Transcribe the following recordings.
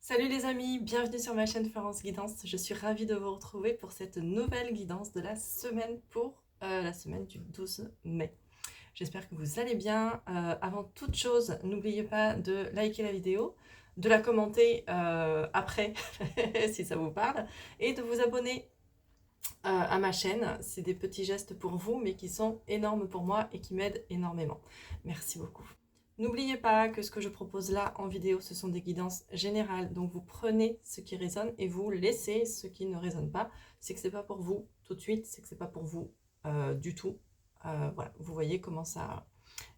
Salut les amis, bienvenue sur ma chaîne Florence Guidance. Je suis ravie de vous retrouver pour cette nouvelle guidance de la semaine pour la semaine du 12 mai. J'espère que vous allez bien. Avant toute chose, n'oubliez pas de liker la vidéo, de la commenter après si ça vous parle et de vous abonner à ma chaîne. C'est des petits gestes pour vous mais qui sont énormes pour moi et qui m'aident énormément. Merci beaucoup. N'oubliez pas que ce que je propose là en vidéo, ce sont des guidances générales. Donc vous prenez ce qui résonne et vous laissez ce qui ne résonne pas. C'est que c'est pas pour vous tout de suite, c'est que c'est pas pour vous du tout. Voilà, vous voyez comment ça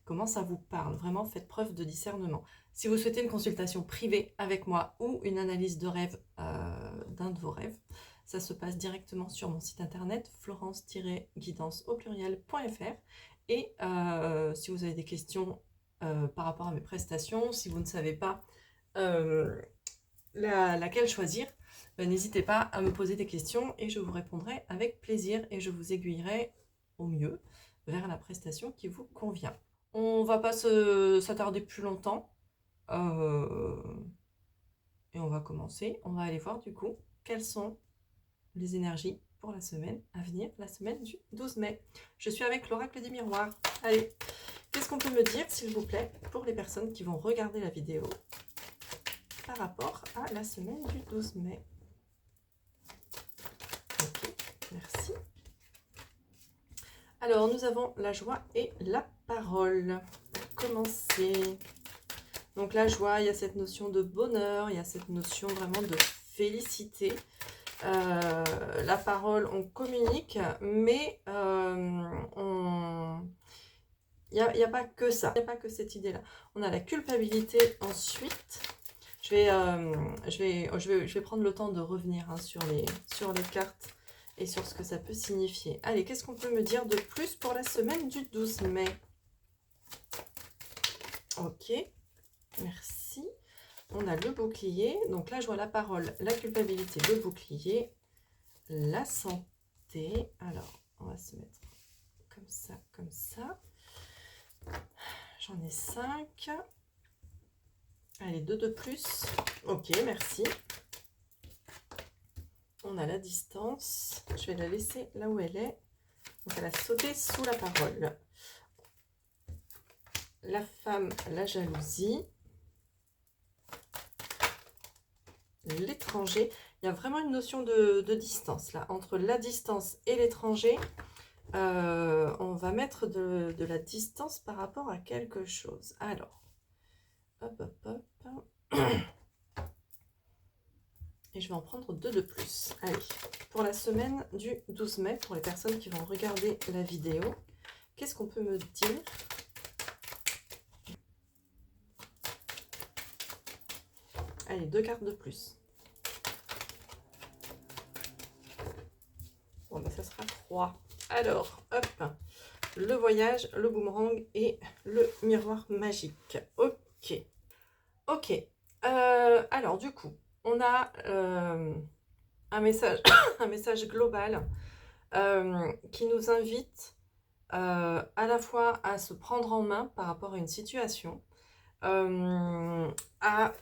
vous parle. Vraiment, faites preuve de discernement. Si vous souhaitez une consultation privée avec moi ou une analyse de rêve d'un de vos rêves, ça se passe directement sur mon site internet florence-guidance au pluriel.fr. Et si vous avez des questions par rapport à mes prestations, si vous ne savez pas laquelle choisir, n'hésitez pas à me poser des questions et je vous répondrai avec plaisir et je vous aiguillerai au mieux vers la prestation qui vous convient. On va pas s'attarder plus longtemps et on va commencer. On va aller voir du coup quelles sont les énergies pour la semaine à venir, la semaine du 12 mai. Je suis avec l'oracle des miroirs. Allez, qu'est-ce qu'on peut me dire, s'il vous plaît, pour les personnes qui vont regarder la vidéo par rapport à la semaine du 12 mai? Ok, merci. Alors, nous avons la joie et la parole. Pour commencer. Donc, la joie, il y a cette notion de bonheur, il y a cette notion vraiment de félicité. La parole, on communique, mais il n'y a pas que ça, il n'y a pas que cette idée-là. On a la culpabilité ensuite. Je vais prendre le temps de revenir sur les cartes et sur ce que ça peut signifier. Allez, qu'est-ce qu'on peut me dire de plus pour la semaine du 12 mai? Ok, merci. On a le bouclier. Donc là, je vois la parole, la culpabilité, le bouclier, la santé. Alors, on va se mettre comme ça, comme ça. J'en ai 5. Allez, 2 de plus. Ok, merci. On a la distance. Je vais la laisser là où elle est. Donc, elle a sauté sous la parole. La femme, la jalousie. L'étranger. Il y a vraiment une notion de distance là. Entre la distance et l'étranger, on va mettre de la distance par rapport à quelque chose. Alors, hop, hop, hop. Et je vais en prendre 2 de plus. Allez, pour la semaine du 12 mai, pour les personnes qui vont regarder la vidéo, qu'est-ce qu'on peut me dire? Allez, 2 cartes de plus. Bon, ben ça sera 3. Alors, hop, le voyage, le boomerang et le miroir magique. Ok. Ok. Alors, du coup, on a un message, un message global qui nous invite à la fois à se prendre en main par rapport à une situation, à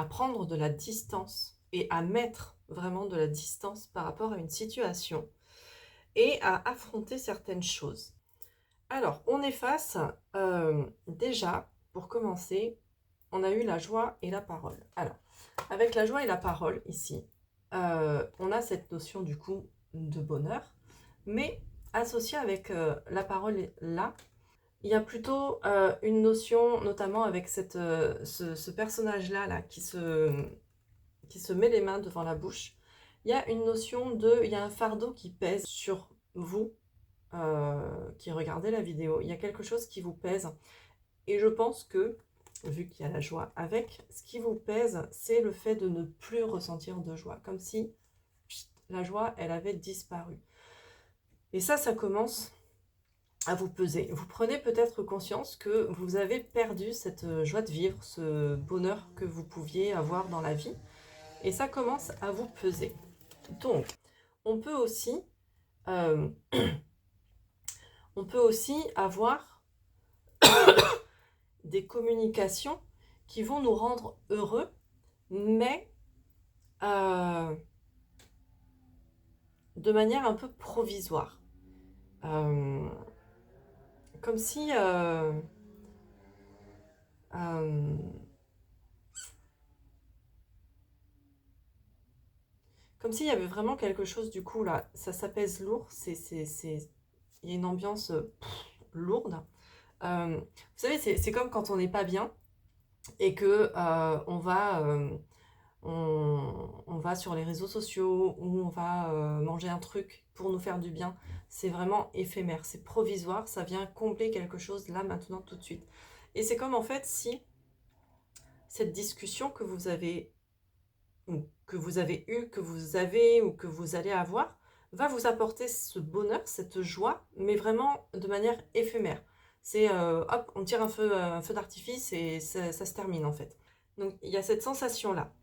prendre de la distance et à mettre vraiment de la distance par rapport à une situation et à affronter certaines choses. Alors, on est face, déjà, pour commencer, on a eu la joie et la parole. Alors, avec la joie et la parole, ici, on a cette notion, du coup, de bonheur, mais associée avec la parole là, il y a plutôt une notion, notamment avec ce personnage-là là, qui se met les mains devant la bouche. Il y a une notion il y a un fardeau qui pèse sur vous, qui regardez la vidéo. Il y a quelque chose qui vous pèse. Et je pense que, vu qu'il y a la joie avec, ce qui vous pèse, c'est le fait de ne plus ressentir de joie. Comme si la joie, elle avait disparu. Et ça commence à vous peser. Vous prenez peut-être conscience que vous avez perdu cette joie de vivre, ce bonheur que vous pouviez avoir dans la vie. Et ça commence à vous peser. Donc, on peut aussi avoir des communications qui vont nous rendre heureux, mais de manière un peu provisoire. Euh, comme si... euh, comme s'il y avait vraiment quelque chose du coup là, ça s'apaise lourd, il y a une ambiance lourde. Vous savez, c'est comme quand on n'est pas bien et que on va sur les réseaux sociaux ou on va manger un truc pour nous faire du bien. C'est vraiment éphémère, c'est provisoire, ça vient combler quelque chose là, maintenant, tout de suite. Et c'est comme en fait si cette discussion que vous avez ou que vous avez eu, que vous avez ou que vous allez avoir, va vous apporter ce bonheur, cette joie, mais vraiment de manière éphémère. C'est hop, on tire un feu d'artifice et ça se termine en fait. Donc il y a cette sensation-là.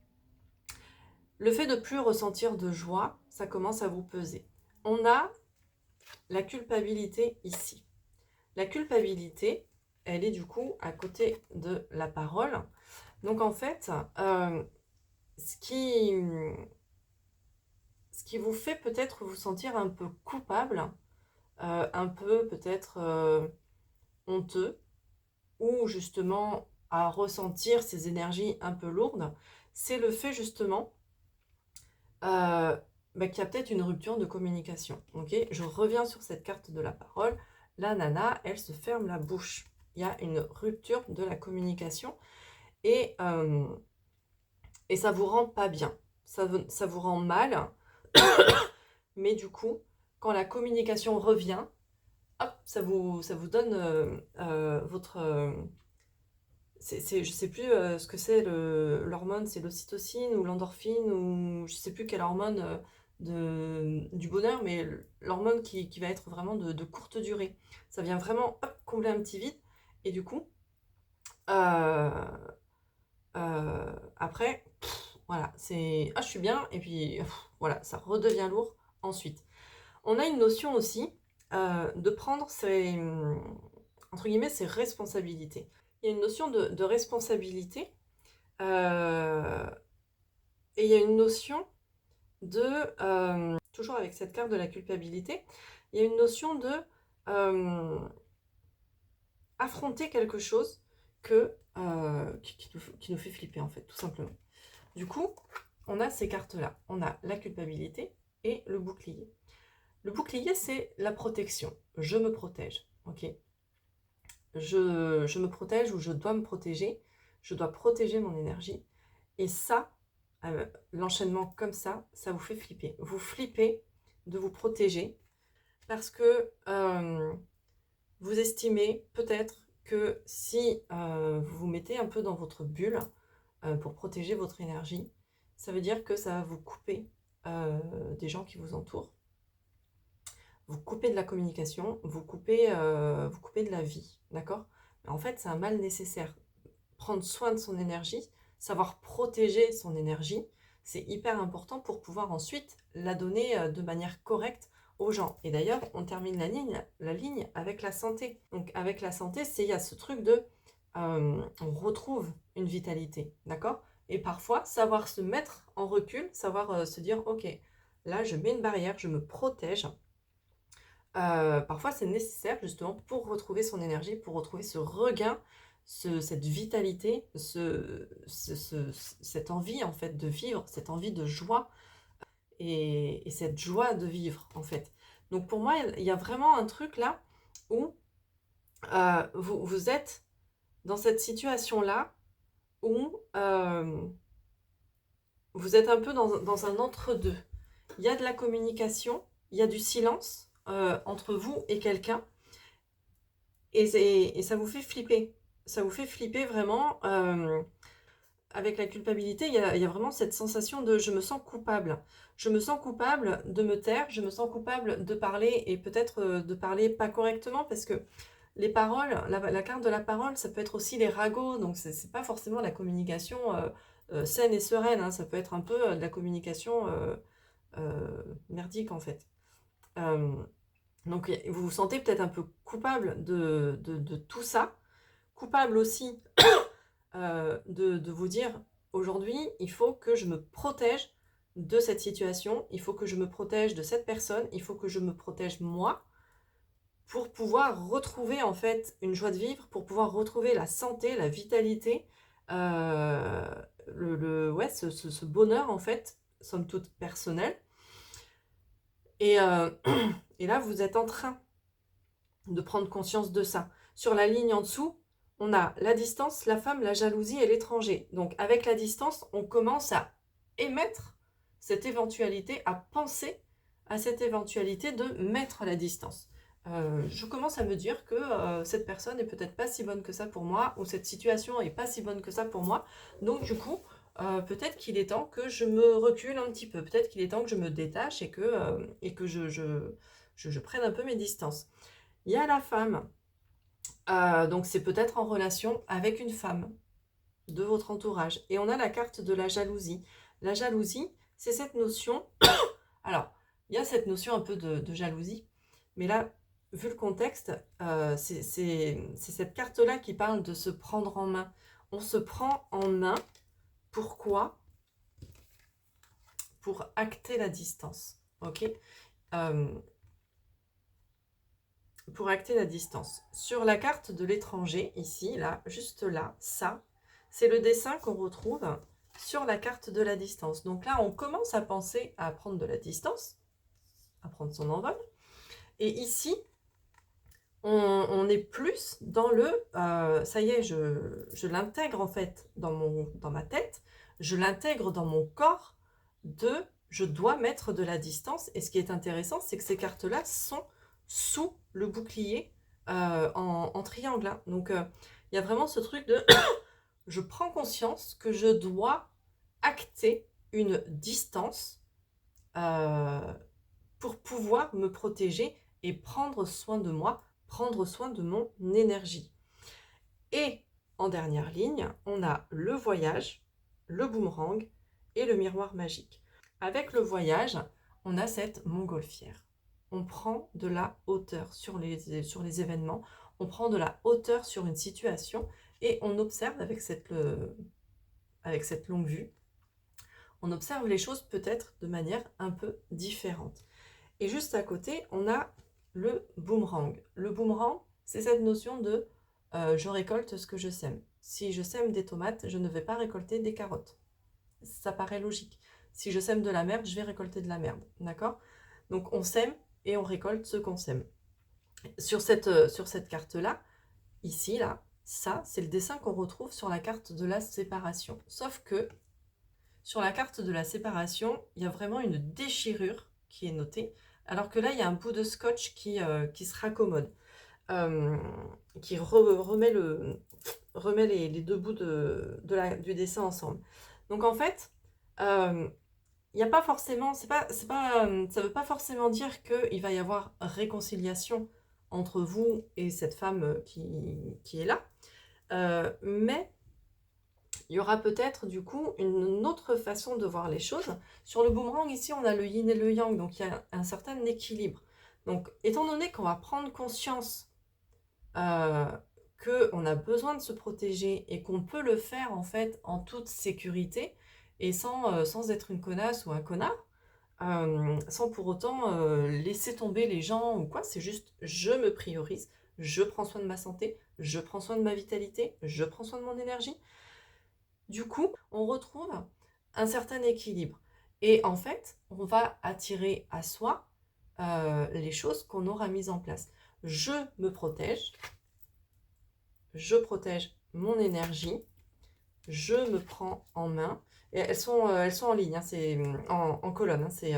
Le fait de plus ressentir de joie, ça commence à vous peser. On a la culpabilité ici. La culpabilité, elle est du coup à côté de la parole. Donc en fait, ce qui vous fait peut-être vous sentir un peu coupable, un peu peut-être honteux, ou justement à ressentir ces énergies un peu lourdes, c'est le fait justement qu'il y a peut-être une rupture de communication. Okay, je reviens sur cette carte de la parole. La nana, elle se ferme la bouche. Il y a une rupture de la communication et ça vous rend pas bien. Ça vous rend mal. Mais du coup, quand la communication revient, hop, ça vous donne votre... je sais plus ce que c'est l'hormone, c'est l'ocytocine ou l'endorphine, ou je sais plus quelle hormone du bonheur, mais l'hormone qui va être vraiment de courte durée. Ça vient vraiment hop, combler un petit vide, et du coup, euh, après, voilà, c'est ah, je suis bien, et puis voilà, ça redevient lourd ensuite. On a une notion aussi de prendre entre guillemets, ses responsabilités. Il y a une notion de responsabilité euh, et il y a une notion de, toujours avec cette carte de la culpabilité, il y a une notion de euh, affronter quelque chose qui nous fait flipper en fait, tout simplement. Du coup, on a ces cartes-là. On a la culpabilité et le bouclier. Le bouclier, c'est la protection. Je me protège, ok. Je me protège ou je dois me protéger. Je dois protéger mon énergie. Et ça, l'enchaînement comme ça vous fait flipper. Vous flippez de vous protéger parce que vous estimez peut-être que si vous vous mettez un peu dans votre bulle pour protéger votre énergie, ça veut dire que ça va vous couper des gens qui vous entourent. Vous coupez de la communication, vous coupez de la vie, d'accord? En fait, c'est un mal nécessaire. Prendre soin de son énergie, savoir protéger son énergie, c'est hyper important pour pouvoir ensuite la donner de manière correcte aux gens. Et d'ailleurs, on termine la ligne avec la santé. Donc avec la santé, il y a ce truc de on retrouve une vitalité, d'accord? Et parfois, savoir se mettre en recul, savoir se dire, ok, là, je mets une barrière, je me protège. Parfois, c'est nécessaire justement pour retrouver son énergie, pour retrouver ce regain, cette vitalité, cette envie en fait de vivre, cette envie de joie et cette joie de vivre en fait. Donc pour moi, il y a vraiment un truc là où vous êtes dans cette situation-là où vous êtes un peu dans un entre-deux. Il y a de la communication, il y a du silence entre vous et quelqu'un. Et ça vous fait flipper. Ça vous fait flipper vraiment. Avec la culpabilité, il y a vraiment cette sensation de je me sens coupable. Je me sens coupable de me taire, je me sens coupable de parler et peut-être de parler pas correctement parce que les paroles, la carte de la parole, ça peut être aussi les ragots. Donc c'est pas forcément la communication saine et sereine, hein. Ça peut être un peu de la communication merdique en fait. Donc vous vous sentez peut-être un peu coupable de tout ça. coupable aussi de vous dire, aujourd'hui, il faut que je me protège de cette situation, il faut que je me protège de cette personne, il faut que je me protège moi, pour pouvoir retrouver en fait une joie de vivre, pour pouvoir retrouver la santé, la vitalité, ouais, ce bonheur en fait, somme toute personnel. Et, et là, vous êtes en train de prendre conscience de ça. Sur la ligne en dessous, on a la distance, la femme, la jalousie et l'étranger. Donc avec la distance, on commence à émettre cette éventualité, à penser à cette éventualité de mettre la distance. Je commence à me dire que cette personne est peut-être pas si bonne que ça pour moi, ou cette situation est pas si bonne que ça pour moi. Donc du coup, peut-être qu'il est temps que je me recule un petit peu. Peut-être qu'il est temps que je me détache et que je prenne un peu mes distances. Il y a la femme, donc c'est peut-être en relation avec une femme de votre entourage. Et on a la carte de la jalousie. La jalousie, c'est cette notion... Alors, il y a cette notion un peu de jalousie, mais là, vu le contexte, c'est cette carte-là qui parle de se prendre en main. On se prend en main, pourquoi? Pour acter la distance, ok? Pour acter la distance. Sur la carte de l'étranger, ici, là, juste là, ça, c'est le dessin qu'on retrouve sur la carte de la distance. Donc là, on commence à penser à prendre de la distance, à prendre son envol. Et ici, on est plus dans le... ça y est, je l'intègre en fait dans ma tête, je l'intègre dans mon corps je dois mettre de la distance. Et ce qui est intéressant, c'est que ces cartes-là sont sous le bouclier en triangle. Hein. Donc, il y a vraiment ce truc de... je prends conscience que je dois acter une distance pour pouvoir me protéger et prendre soin de moi, prendre soin de mon énergie. Et en dernière ligne, on a le voyage, le boomerang et le miroir magique. Avec le voyage, on a cette montgolfière. On prend de la hauteur sur les événements, on prend de la hauteur sur une situation et on observe avec cette longue vue, on observe les choses peut-être de manière un peu différente. Et juste à côté, on a le boomerang. Le boomerang, c'est cette notion de je récolte ce que je sème. Si je sème des tomates, je ne vais pas récolter des carottes. Ça paraît logique. Si je sème de la merde, je vais récolter de la merde. D'accord? Donc on sème et on récolte ce qu'on sème. Sur cette carte-là, ici, là, ça, c'est le dessin qu'on retrouve sur la carte de la séparation. Sauf que sur la carte de la séparation, il y a vraiment une déchirure qui est notée, alors que là, il y a un bout de scotch qui se raccommode, qui remet les deux bouts du dessin ensemble. Donc en fait, il n'y a pas forcément, ça ne veut pas forcément dire qu'il va y avoir réconciliation entre vous et cette femme qui est là, mais il y aura peut-être du coup une autre façon de voir les choses. Sur le boomerang, ici, on a le yin et le yang, donc il y a un certain équilibre. Donc, étant donné qu'on va prendre conscience qu'on a besoin de se protéger et qu'on peut le faire en fait en toute sécurité et sans être une connasse ou un connard, sans pour autant laisser tomber les gens ou quoi, c'est juste je me priorise, je prends soin de ma santé, je prends soin de ma vitalité, je prends soin de mon énergie. Du coup, on retrouve un certain équilibre. Et en fait, on va attirer à soi les choses qu'on aura mises en place. Je me protège, je protège mon énergie, je me prends en main. Et elles sont en ligne, hein, c'est en colonne, hein, c'est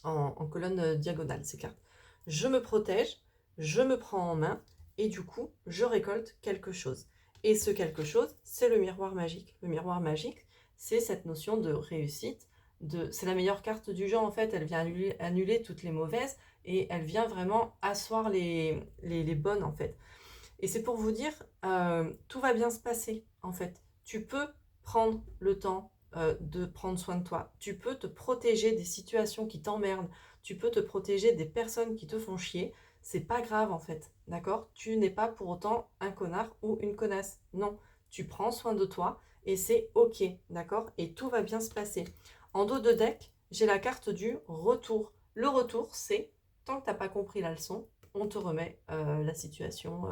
en colonne diagonale ces cartes. Je me protège, je me prends en main et du coup, je récolte quelque chose. Et ce quelque chose, c'est le miroir magique. Le miroir magique, c'est cette notion de réussite. C'est la meilleure carte du jeu en fait, elle vient annuler toutes les mauvaises et elle vient vraiment asseoir les bonnes en fait. Et c'est pour vous dire, tout va bien se passer en fait. Tu peux prendre le temps de prendre soin de toi. Tu peux te protéger des situations qui t'emmerdent. Tu peux te protéger des personnes qui te font chier. c'est pas grave en fait, d'accord? Tu n'es pas pour autant un connard ou une connasse. Non, tu prends soin de toi et c'est ok, d'accord? Et tout va bien se passer. En dos de deck, j'ai la carte du retour. Le retour, c'est, tant que tu n'as pas compris la leçon, on te remet la situation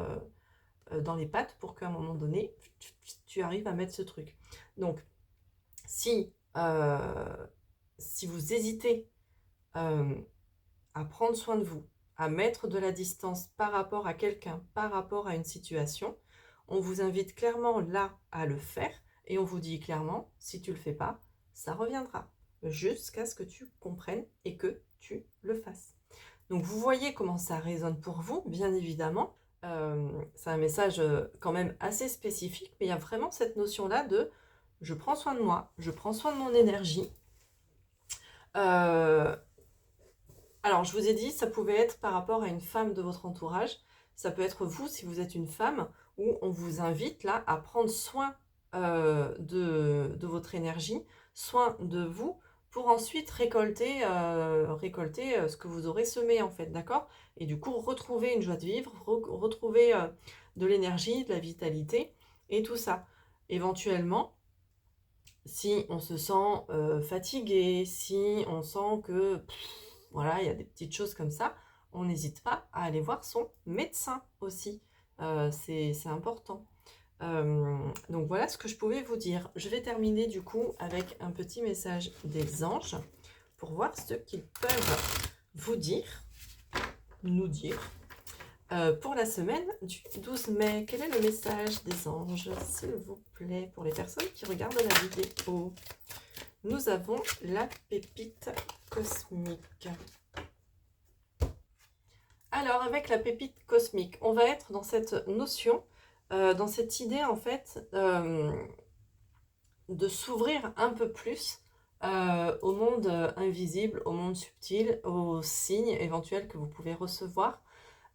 dans les pattes pour qu'à un moment donné, tu arrives à mettre ce truc. Donc, si, si vous hésitez à prendre soin de vous, à mettre de la distance par rapport à quelqu'un, par rapport à une situation, on vous invite clairement là à le faire et on vous dit clairement, si tu ne le fais pas, ça reviendra jusqu'à ce que tu comprennes et que tu le fasses. Donc vous voyez comment ça résonne pour vous, bien évidemment. C'est un message quand même assez spécifique, mais il y a vraiment cette notion-là de je prends soin de moi, je prends soin de mon énergie. Alors, je vous ai dit, ça pouvait être par rapport à une femme de votre entourage. Ça peut être vous, si vous êtes une femme, où on vous invite là à prendre soin de votre énergie, soin de vous, pour ensuite récolter ce que vous aurez semé, en fait, d'accord? Et du coup, retrouver une joie de vivre, retrouver de l'énergie, de la vitalité, et tout ça. Éventuellement, si on se sent fatigué, si on sent que voilà, il y a des petites choses comme ça, on n'hésite pas à aller voir son médecin aussi. C'est important. Donc voilà ce que je pouvais vous dire. Je vais terminer du coup avec un petit message des anges pour voir ce qu'ils peuvent vous dire, nous dire. Pour la semaine du 12 mai, quel est le message des anges, s'il vous plaît, pour les personnes qui regardent la vidéo? Nous avons la pépite cosmique. Alors, avec la pépite cosmique, on va être dans cette notion, dans cette idée, en fait, de s'ouvrir un peu plus au monde invisible, au monde subtil, aux signes éventuels que vous pouvez recevoir.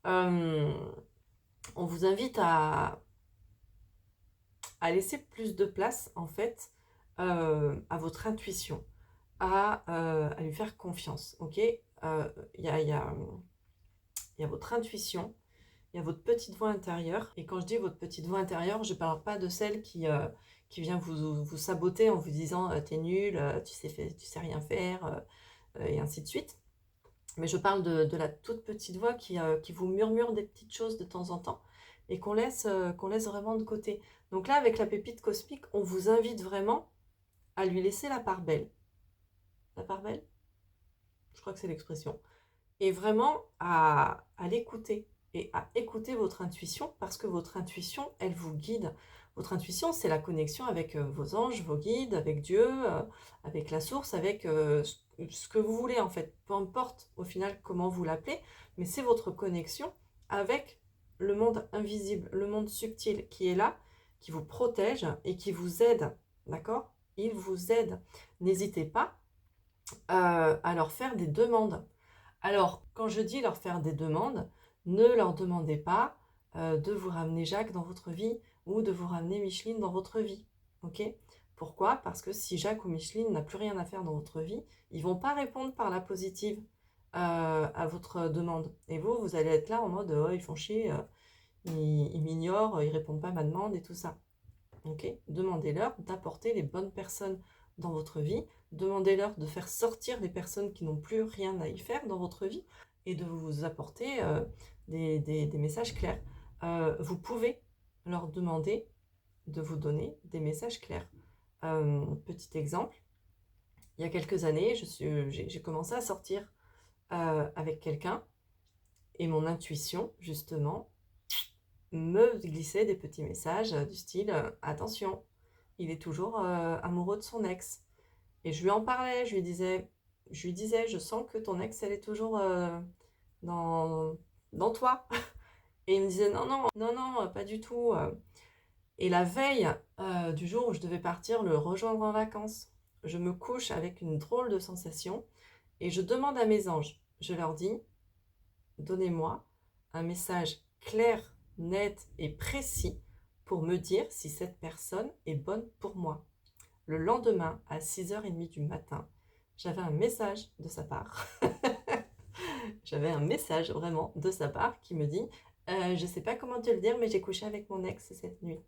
On vous invite à laisser plus de place, en fait, à votre intuition, à lui faire confiance, ok? Il y a votre intuition, il y a votre petite voix intérieure. Et quand je dis votre petite voix intérieure, je ne parle pas de celle qui vient vous saboter en vous disant t'es nul, tu sais rien faire, et ainsi de suite. Mais je parle de la toute petite voix qui vous murmure des petites choses de temps en temps et qu'on laisse vraiment de côté. Donc là, avec la pépite cosmique, on vous invite vraiment à lui laisser la part belle. La part belle? Je crois que c'est l'expression. Et vraiment à l'écouter et à écouter votre intuition parce que votre intuition, elle vous guide. Votre intuition, c'est la connexion avec vos anges, vos guides, avec Dieu, avec la source, avec ce que vous voulez en fait. Peu importe au final comment vous l'appelez, mais c'est votre connexion avec le monde invisible, le monde subtil qui est là, qui vous protège et qui vous aide. D'accord? Il vous aide. N'hésitez pas à leur faire des demandes. Alors, quand je dis leur faire des demandes, ne leur demandez pas de vous ramener Jacques dans votre vie ou de vous ramener Micheline dans votre vie. Ok? Pourquoi? Parce que si Jacques ou Micheline n'a plus rien à faire dans votre vie, ils ne vont pas répondre par la positive à votre demande. Et vous allez être là en mode oh, ils font chier, ils m'ignorent, ils ne répondent pas à ma demande et tout ça. Ok? Demandez-leur d'apporter les bonnes personnes dans votre vie. Demandez-leur de faire sortir les personnes qui n'ont plus rien à y faire dans votre vie et de vous apporter des messages clairs. Vous pouvez leur demander de vous donner des messages clairs. Petit exemple, il y a quelques années, j'ai commencé à sortir avec quelqu'un et mon intuition, justement, me glissait des petits messages du style attention, il est toujours amoureux de son ex. Et je lui en parlais, je lui disais, je sens que ton ex, elle est toujours dans toi. Et il me disait, non, non, non, non, pas du tout. Et la veille du jour où je devais partir le rejoindre en vacances, je me couche avec une drôle de sensation et je demande à mes anges, je leur dis, donnez-moi un message clair, net et précis pour me dire si cette personne est bonne pour moi. Le lendemain, à 6h30 du matin, j'avais un message de sa part J'avais un message vraiment de sa part qui me dit je sais pas comment te le dire, mais j'ai couché avec mon ex cette nuit.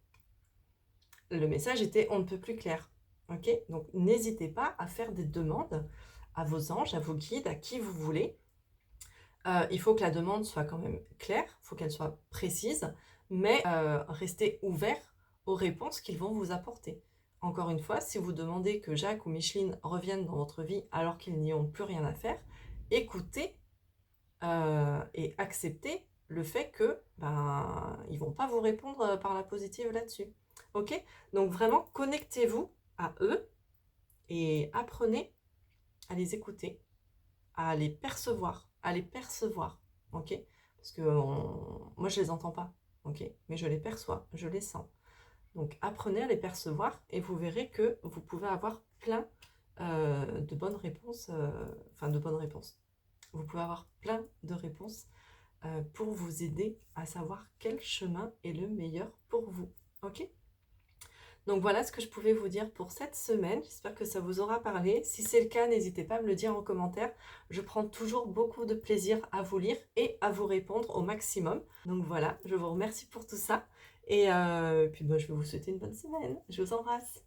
Le message était on ne peut plus clair. Ok, donc n'hésitez pas à faire des demandes à vos anges, à vos guides, à qui vous voulez. Il faut que la demande soit quand même claire, il faut qu'elle soit précise, mais restez ouvert aux réponses qu'ils vont vous apporter. Encore une fois, si vous demandez que Jacques ou Micheline reviennent dans votre vie alors qu'ils n'y ont plus rien à faire, écoutez et acceptez le fait que ils vont pas vous répondre par la positive là-dessus. Ok? Donc vraiment, connectez-vous à eux et apprenez à les écouter, à les percevoir, à les percevoir, ok? Parce que moi je les entends pas, ok? Mais je les perçois, je les sens. Donc apprenez à les percevoir et vous verrez que vous pouvez avoir plein de bonnes réponses, enfin de bonnes réponses. Vous pouvez avoir plein de réponses pour vous aider à savoir quel chemin est le meilleur pour vous, ok? Donc voilà ce que je pouvais vous dire pour cette semaine. J'espère que ça vous aura parlé. Si c'est le cas, n'hésitez pas à me le dire en commentaire. Je prends toujours beaucoup de plaisir à vous lire et à vous répondre au maximum. Donc voilà, je vous remercie pour tout ça. Et puis je vais vous souhaiter une bonne semaine. Je vous embrasse.